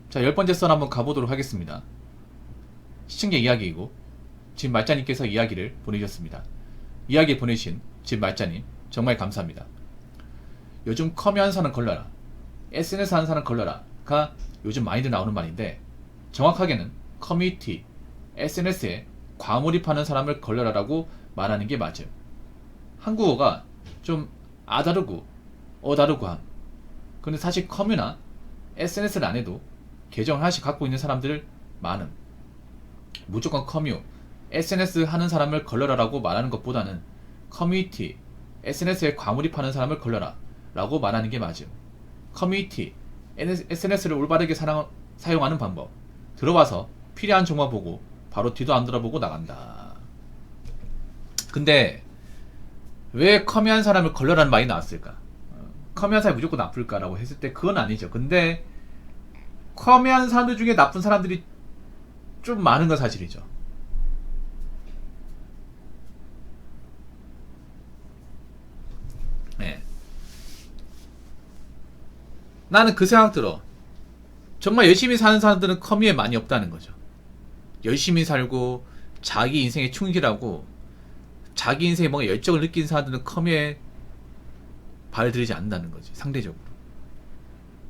자, 10번째 선 한번 가보도록 하겠습니다. 시청자 이야기이고 집 말자님께서 이야기를 보내주셨습니다. 이야기 보내신 집 말자님 정말 감사합니다. 요즘 커뮤 하는 사람 걸러라, SNS 하는 사람 걸러라가 요즘 많이들 나오는 말인데, 정확하게는 커뮤니티, SNS에 과몰입하는 사람을 걸러라라고 말하는 게 맞아요. 한국어가 좀 아다르고 어다르고 함. 근데 사실 커뮤나 SNS를 안 해도 계정을 하나씩 갖고 있는 사람들 많음. 무조건 커뮤, SNS 하는 사람을 걸러라라고 말하는 것보다는 커뮤니티, SNS에 과몰입하는 사람을 걸러라 라고 말하는 게 맞음. 커뮤니티, SNS를 올바르게 사용하는 방법. 들어와서 필요한 정보 보고 바로 뒤도 안 돌아보고 나간다. 근데 왜 커뮤한 사람을 걸러라는 말이 나왔을까? 커뮤한 사람이 무조건 나쁠까라고 했을 때 그건 아니죠. 근데 커뮤한 사람들 중에 나쁜 사람들이 좀 많은 건 사실이죠. 네. 나는 그 생각 들어. 정말 열심히 사는 사람들은 커뮤에 많이 없다는 거죠. 열심히 살고 자기 인생에 충실하고 자기 인생에 뭔가 열정을 느끼는 사람들은 커뮤에 발을 들이지 않는다는 거지, 상대적으로.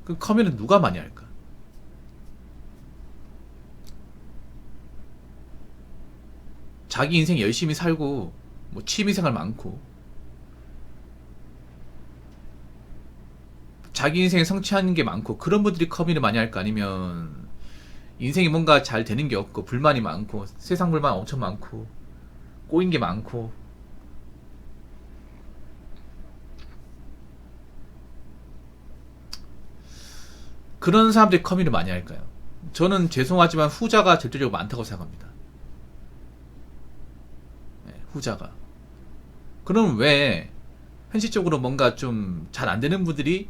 그 커뮤는 누가 많이 할까? 자기 인생 열심히 살고 뭐 취미생활 많고 자기 인생에 성취하는 게 많고 그런 분들이 커뮤를 많이 할까? 아니면 인생이 뭔가 잘 되는 게 없고 불만이 많고 세상 불만 엄청 많고 꼬인 게 많고 그런 사람들이 커뮤를 많이 할까요? 저는 죄송하지만 후자가 절대적으로 많다고 생각합니다. 네, 후자가. 그럼 왜 현실적으로 뭔가 좀 잘 안 되는 분들이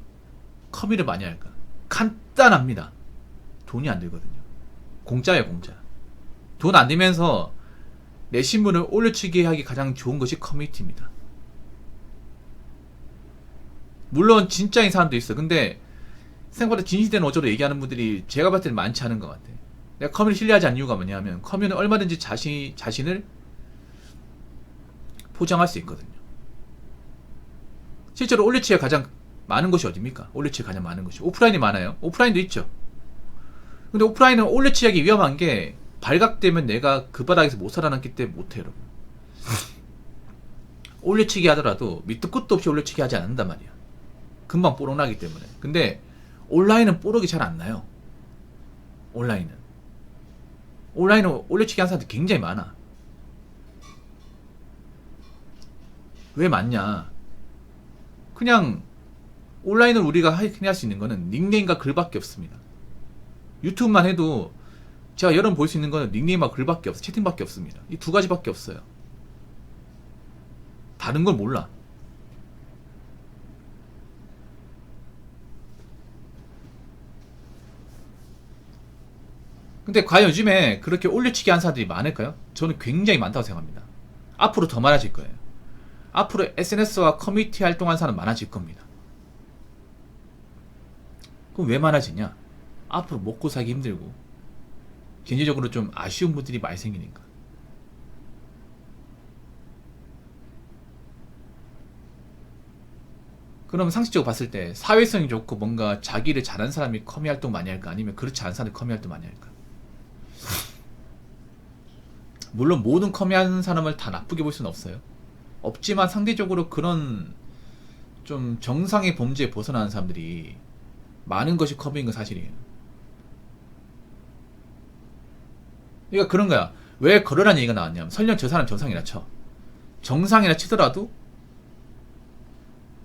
커뮤를 많이 할까? 간단합니다. 돈이 안 들거든요. 공짜예요, 공짜. 돈 안 들면서 내 신분을 올려치기 하기 가장 좋은 것이 커뮤니티입니다. 물론 진짜인 사람도 있어. 근데 생각보다 진실된 어조로 얘기하는 분들이 제가 봤을 때는 많지 않은 것 같아. 내가 커뮤를 신뢰하지 않는 이유가 뭐냐면 커뮤는 얼마든지 자신을 포장할 수 있거든요. 실제로 올리치에 가장 많은 곳이 어딥니까? 올리치에 가장 많은 곳이 오프라인이 많아요. 오프라인도 있죠. 근데 오프라인은 올리치하기 위험한 게 발각되면 내가 그 바닥에서 못 살아남기 때문에 못해요, 여러분. 올려치기 하더라도 밑도 끝도 없이 올려치기 하지 않는단 말이야. 금방 뽀록나기 때문에. 근데 온라인은 뽀록이 잘 안 나요. 온라인은 올려치기 하는 사람들 굉장히 많아. 왜 많냐? 그냥 온라인을 우리가 할 수 있는 거는 닉네임과 글밖에 없습니다. 유튜브만 해도 제가 여러분 볼 수 있는 거는 닉네임과 글밖에 없어. 채팅밖에 없습니다. 이 두 가지밖에 없어요. 다른 걸 몰라. 근데 과연 요즘에 그렇게 올려치기 하는 사람들이 많을까요? 저는 굉장히 많다고 생각합니다. 앞으로 더 많아질 거예요. 앞으로 SNS와 커뮤니티 활동하는 사람 많아질 겁니다. 그럼 왜 많아지냐? 앞으로 먹고 살기 힘들고 경제적으로 좀 아쉬운 분들이 많이 생기니까. 그럼 상식적으로 봤을 때 사회성이 좋고 뭔가 자기를 잘하는 사람이 커뮤 활동 많이 할까? 아니면 그렇지 않은 사람이 커뮤 활동 많이 할까? 물론 모든 커뮤 하는 사람을 다 나쁘게 볼 수는 없어요. 없지만 상대적으로 그런 좀 정상의 범죄에 벗어나는 사람들이 많은 것이 커뮤인 건 사실이에요. 그러니까 그런 거야. 왜 그러라는 얘기가 나왔냐면 설령 저 사람 정상이라 쳐. 정상이라 치더라도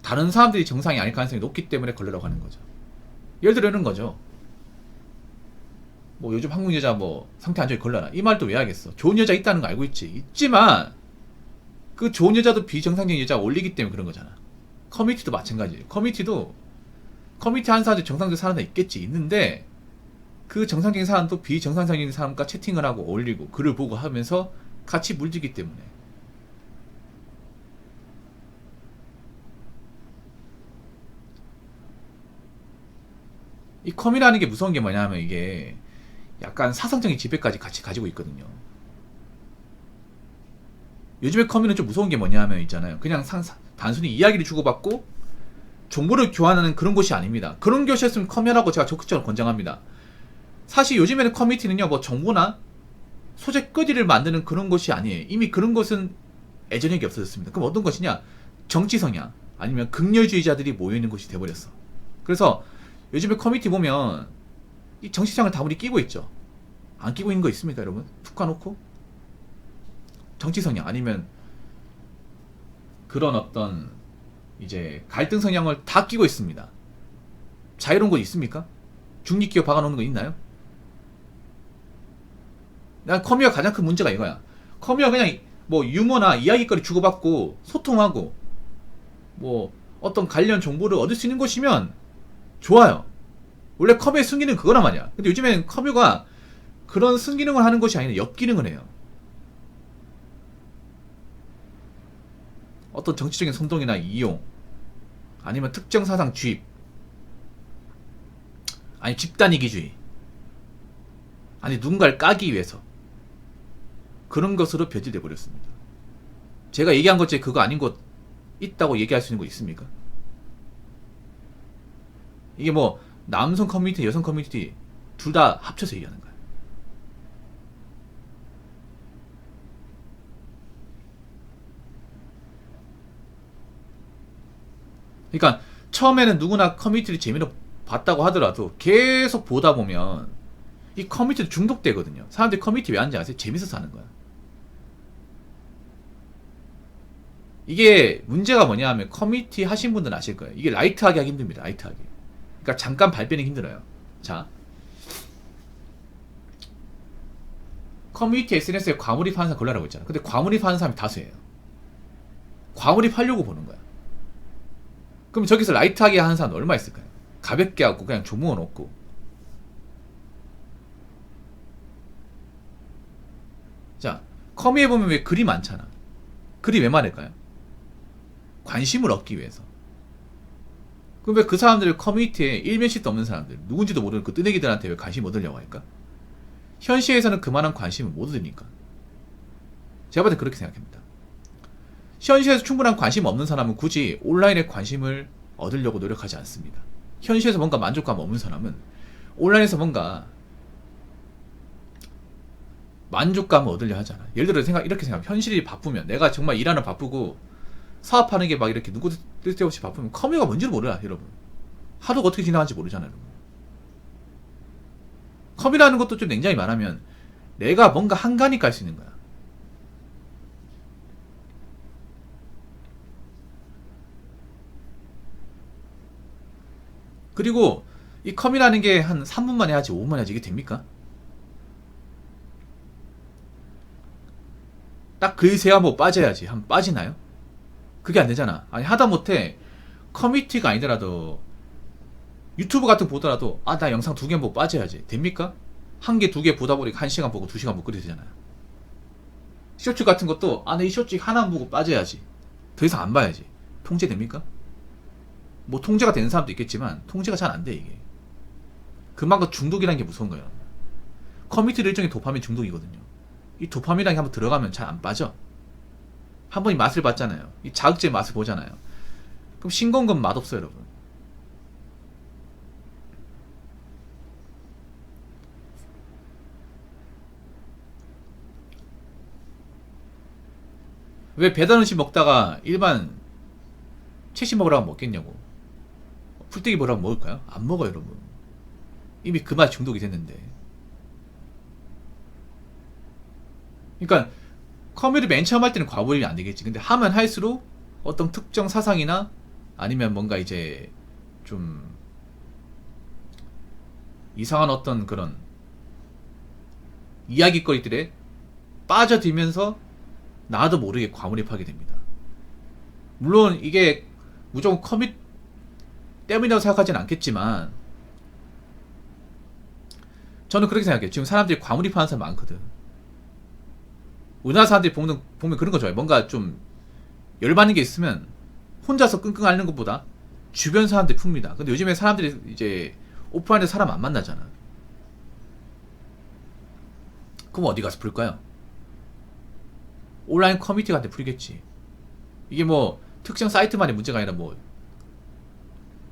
다른 사람들이 정상이 아닐 가능성이 높기 때문에 걸러라고 하는 거죠. 예를 들어 이런 거죠. 뭐 요즘 한국 여자 뭐 상태 안 좋게 걸러라. 이 말도 왜 하겠어. 좋은 여자 있다는 거 알고 있지. 있지만 그 좋은 여자도 비정상적인 여자가 올리기 때문에 그런 거잖아. 커뮤니티도 마찬가지예요. 커뮤니티 하는 사람들 정상적인 사람도 있겠지. 있는데 그 정상적인 사람도 비정상적인 사람과 채팅을 하고 올리고 글을 보고 하면서 같이 물들기 때문에. 이 컴이라는 게 무서운 게 뭐냐면 이게 약간 사상적인 지배까지 같이 가지고 있거든요. 요즘에 커뮤는 좀 무서운 게 뭐냐면 있잖아요. 그냥 단순히 이야기를 주고받고 정보를 교환하는 그런 곳이 아닙니다. 그런 곳이었으면 커뮤라고 제가 적극적으로 권장합니다. 사실 요즘에는 커뮤니티는요, 뭐 정보나 소재거리를 만드는 그런 곳이 아니에요. 이미 그런 곳은 애저녁이 없어졌습니다. 그럼 어떤 것이냐? 정치 성향 아니면 극렬주의자들이 모여있는 곳이 돼버렸어. 그래서 요즘에 커뮤니티 보면 이 정치성을 다분히 끼고 있죠. 안 끼고 있는 거 있습니까, 여러분? 툭 까놓고 정치 성향 아니면 그런 어떤 이제 갈등 성향을 다 끼고 있습니다. 자유로운 곳 있습니까? 중립기업 박아놓는 거 있나요? 난 커뮤가 가장 큰 문제가 이거야. 커뮤가 그냥 뭐 유머나 이야기거리 주고받고 소통하고 뭐 어떤 관련 정보를 얻을 수 있는 곳이면 좋아요. 원래 커뮤의 순기능은 그거란 말이야. 근데 요즘엔 커뮤가 그런 순기능을 하는 것이 아니라 역기능을 해요. 어떤 정치적인 선동이나 이용 아니면 특정 사상 주입 아니 집단 이기주의 아니 누군가를 까기 위해서 그런 것으로 변질돼 버렸습니다. 제가 얘기한 것 중에 그거 아닌 것 있다고 얘기할 수 있는 거 있습니까? 이게 뭐 남성 커뮤니티, 여성 커뮤니티 둘 다 합쳐서 얘기하는 거야. 그러니까 처음에는 누구나 커뮤니티를 재미로 봤다고 하더라도 계속 보다 보면 이 커뮤니티도 중독되거든요. 사람들이 커뮤니티 왜 하는지 아세요? 재밌어서 하는 거야. 이게 문제가 뭐냐 하면 커뮤니티 하신 분들은 아실 거예요. 이게 라이트하게 하기 힘듭니다. 라이트하게. 그러니까 잠깐 발표는 힘들어요. 자, 커뮤니티 SNS에 과몰입하는 사람 걸러라고 했잖아. 근데 과몰입하는 사람이 다수예요. 과몰입하려고 보는 거야. 그럼 저기서 라이트하게 하는 사람은 얼마 있을까요? 가볍게 하고 그냥 조무어 놓고. 자, 커뮤에 보면 왜 글이 많잖아. 글이 왜 많을까요? 관심을 얻기 위해서. 그럼 왜 그 사람들을 커뮤니티에 일면식도 없는 사람들, 누군지도 모르는 그 뜨내기들한테 왜 관심 얻으려고 할까? 현실에서는 그만한 관심을 못 얻으니까. 제가 봤을 때 그렇게 생각합니다. 현실에서 충분한 관심 없는 사람은 굳이 온라인에 관심을 얻으려고 노력하지 않습니다. 현실에서 뭔가 만족감 없는 사람은 온라인에서 뭔가 만족감을 얻으려 하잖아. 예를 들어 이렇게 생각. 현실이 바쁘면 내가 정말 일하는 바쁘고 사업하는 게 막 이렇게 누구 쓸데없이 바쁘면 커뮤가 뭔지를 몰라, 여러분. 하루가 어떻게 지나간지 모르잖아요, 여러분. 커뮤라는 것도 좀 냉정히 말하면 내가 뭔가 한가니까 할 수 있는 거야. 그리고 이 커뮤라는 게 한 3분 만에 하지 5분 만에 하지 이게 됩니까? 딱 글쎄야 뭐 빠져야지 하면 빠지나요? 그게 안 되잖아. 아니 하다못해 커뮤니티가 아니더라도 유튜브 같은 거 보더라도 아 나 영상 2개 보고 빠져야지 됩니까? 1개 2개 보다 보니까 1시간 보고 2시간 보고 그래 되잖아요. 쇼츠 같은 것도 아 나 이 쇼츠 하나 보고 빠져야지 더 이상 안 봐야지 통제됩니까? 뭐 통제가 되는 사람도 있겠지만 통제가 잘 안 돼 이게. 그만큼 중독이라는 게 무서운 거예요. 커뮤니티도 일종의 도파민 중독이거든요. 이 도파민이라는 게 한번 들어가면 잘 안 빠져. 한 번 이 맛을 봤잖아요. 이 자극제의 맛을 보잖아요. 그럼 싱거운 건 맛없어요, 여러분. 왜 배달 음식 먹다가 일반 채식 먹으라고 먹겠냐고. 풀떼기 먹으라고 먹을까요? 안 먹어요, 여러분. 이미 그 맛 중독이 됐는데. 그러니까 커뮤를 맨 처음 할 때는 과몰입이 안 되겠지. 근데 하면 할수록 어떤 특정 사상이나 아니면 뭔가 이제 좀 이상한 어떤 그런 이야기거리들에 빠져들면서 나도 모르게 과몰입하게 됩니다. 물론 이게 무조건 커뮤 때문이라고 생각하지는 않겠지만 저는 그렇게 생각해요. 지금 사람들이 과몰입하는 사람 많거든. 우리나라 사람들이 보면 그런 거 좋아해. 뭔가 좀 열받는 게 있으면 혼자서 끙끙 앓는 것보다 주변 사람들이 풉니다. 근데 요즘에 사람들이 이제 오프라인에 사람 안 만나잖아. 그럼 어디 가서 풀까요? 온라인 커뮤니티 같은 데 풀겠지. 이게 뭐 특정 사이트만의 문제가 아니라 뭐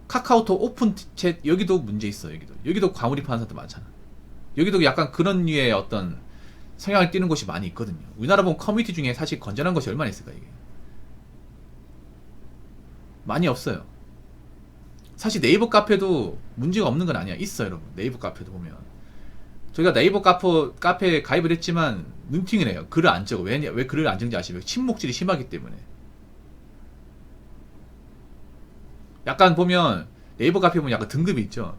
카카오톡 오픈 챗 여기도 문제 있어. 여기도 과몰입하는 사람들 많잖아. 여기도 약간 그런 류의 어떤 성향을 띠는 곳이 많이 있거든요. 우리나라 보면 커뮤니티 중에 사실 건전한 것이 얼마나 있을까 이게. 많이 없어요. 사실 네이버 카페도 문제가 없는 건 아니야. 있어 여러분. 네이버 카페도 보면 저희가 네이버 카페에 가입을 했지만 눈팅을 해요. 글을 안 적어. 왜 글을 안 적는지 아시죠? 침묵질이 심하기 때문에. 약간 보면 네이버 카페 보면 약간 등급이 있죠.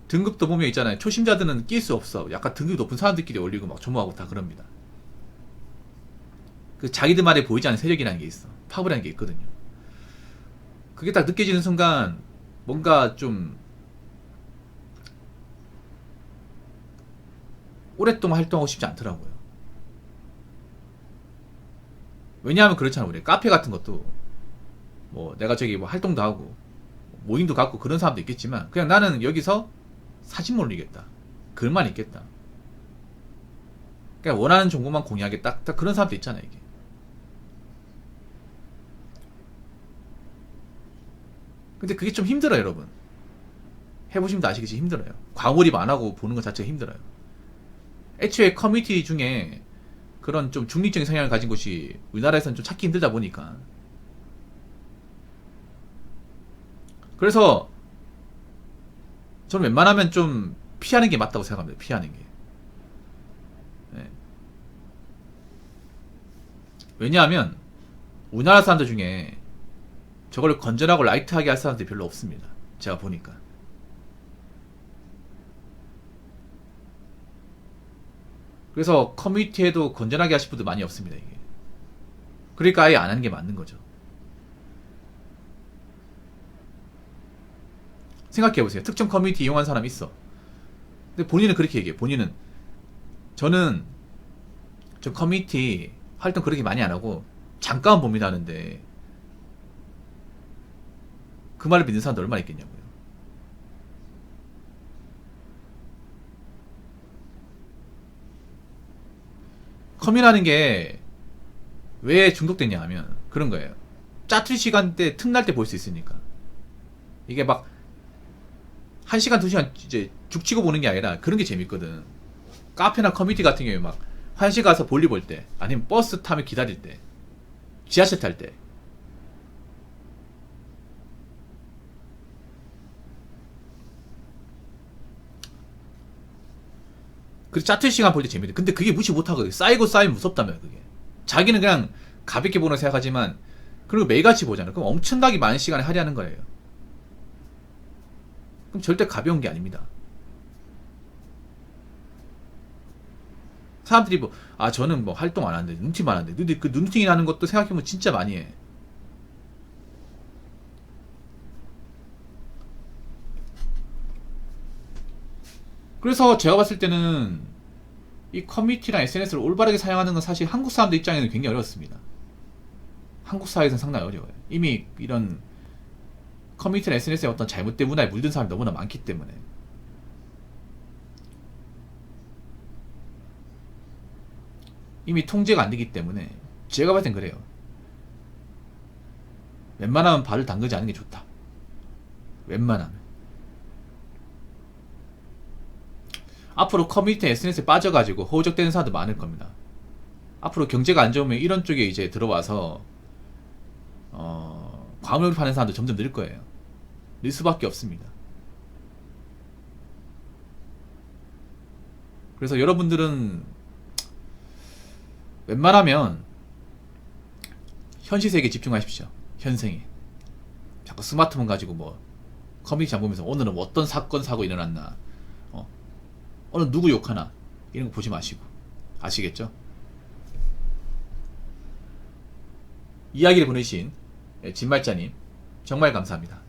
등급도 보면 있잖아요. 초심자들은 낄 수 없어. 약간 등급이 높은 사람들끼리 올리고 막 조모하고 다 그럽니다. 그 자기들만의 보이지 않는 세력이라는 게 있어. 파워라는 게 있거든요. 그게 딱 느껴지는 순간 뭔가 좀 오랫동안 활동하고 싶지 않더라고요. 왜냐하면 그렇잖아. 우리 카페 같은 것도 뭐 내가 저기 뭐 활동도 하고 모임도 갖고 그런 사람도 있겠지만 그냥 나는 여기서 사진만 올리겠다. 글만 있겠다. 그냥 원하는 정보만 공유하겠다. 딱 그런 사람도 있잖아 이게. 근데 그게 좀 힘들어요 여러분. 해보시면 아시겠지 힘들어요. 과몰입 안 하고 보는 것 자체가 힘들어요. 애초에 커뮤니티 중에 그런 좀 중립적인 성향을 가진 곳이 우리나라에서는 좀 찾기 힘들다 보니까 그래서 저는 웬만하면 좀 피하는 게 맞다고 생각합니다. 피하는 게. 네. 왜냐하면 우리나라 사람들 중에 저걸 건전하고 라이트하게 할 사람들이 별로 없습니다. 제가 보니까. 그래서 커뮤니티에도 건전하게 하실 분들 많이 없습니다. 이게. 그러니까 아예 안 하는 게 맞는 거죠. 생각해보세요. 특정 커뮤니티 이용한 사람이 있어. 근데 본인은 그렇게 얘기해. 본인은 저는 저 커뮤니티 활동 그렇게 많이 안 하고 잠깐 봅니다 하는데 그 말을 믿는 사람도 얼마나 있겠냐고요. 커뮤라는 게 왜 중독됐냐 하면 그런 거예요. 짜투리 시간대 틈날 때 볼 수 있으니까. 이게 막 1시간 2시간 이제 죽치고 보는 게 아니라 그런 게 재밌거든. 카페나 커뮤니티 같은 경우에 막 화장실 가서 볼일 볼 때 아니면 버스 타면 기다릴 때 지하철 탈 때 그 짜투리 시간 볼 때 재밌대. 근데 그게 무시 못하거든. 쌓이고 쌓이면 무섭다며 그게. 자기는 그냥 가볍게 보는 생각하지만 그리고 매일같이 보잖아. 그럼 엄청나게 많은 시간을 할애하는 거예요. 그럼 절대 가벼운 게 아닙니다. 사람들이 뭐, 아, 저는 뭐 활동 안 하는데, 눈팅 안 하는데. 근데 그 눈팅이 나는 것도 생각해보면 진짜 많이 해. 그래서 제가 봤을 때는 이 커뮤니티나 SNS를 올바르게 사용하는 건 사실 한국 사람들 입장에는 굉장히 어렵습니다. 한국 사회에서는 상당히 어려워요. 이미 이런 커뮤니티나 SNS의 어떤 잘못된 문화에 물든 사람이 너무나 많기 때문에. 이미 통제가 안 되기 때문에 제가 봤을 땐 그래요. 웬만하면 발을 담그지 않는 게 좋다. 웬만하면. 앞으로 커뮤니티 SNS에 빠져가지고 허우적대는 사람도 많을 겁니다. 앞으로 경제가 안 좋으면 이런 쪽에 이제 들어와서 과몰입하는 사람도 점점 늘 거예요. 늘 수밖에 없습니다. 그래서 여러분들은 웬만하면 현실 세계에 집중하십시오. 현생에. 자꾸 스마트폰 가지고 뭐 커뮤니티 장 보면서 오늘은 뭐 어떤 사건 사고 일어났나, 오늘 누구 욕하나 이런 거 보지 마시고. 아시겠죠? 이야기를 보내신 진말자님 정말 감사합니다.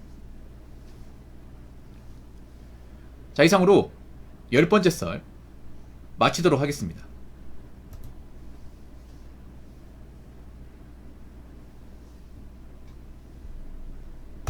자, 이상으로 10번째 썰 마치도록 하겠습니다.